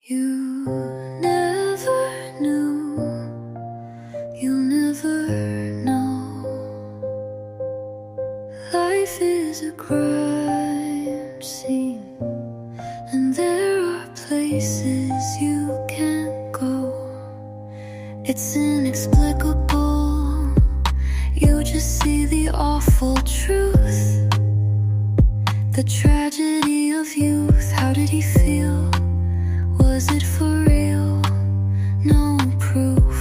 You never knew, you'll never know. Life is a crime scene, and there are places you can't go. It's inexplicable, you just see the awful truth. The tragedy of youth, how did he feel? Was it for real? No proof.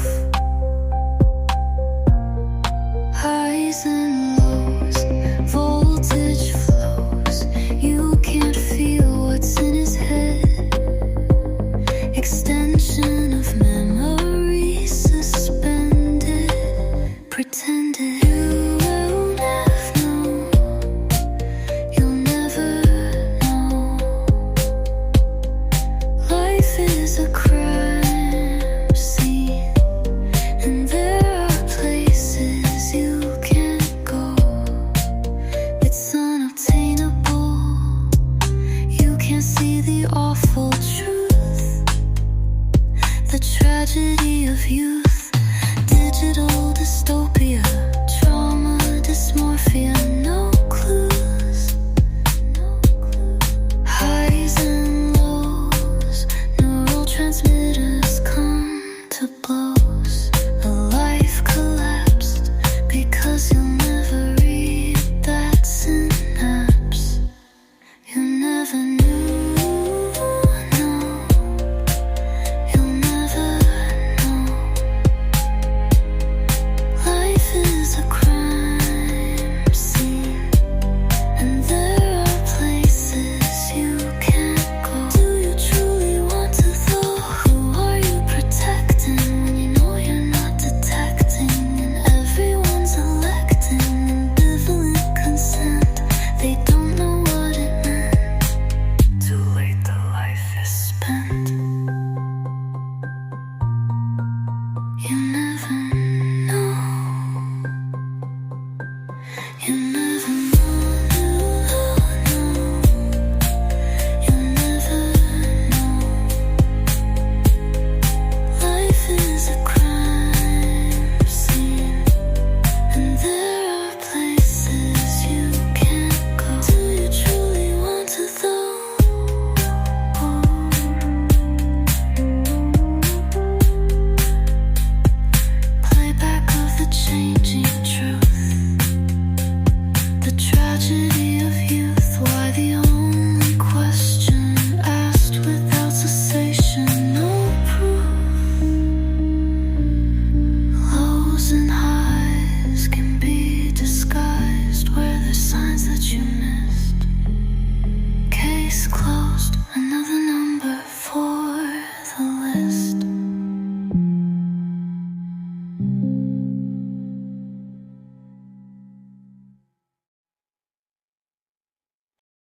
Highs and lows, voltage flows. You can't feel what's in his head. Extension of memory suspended, pretended. You will never know, you'll never know. Life is a crime scene, and there are places you can't go. It's unobtainable, you can't see the awful truth. The tragedy of youth, digital dystopia.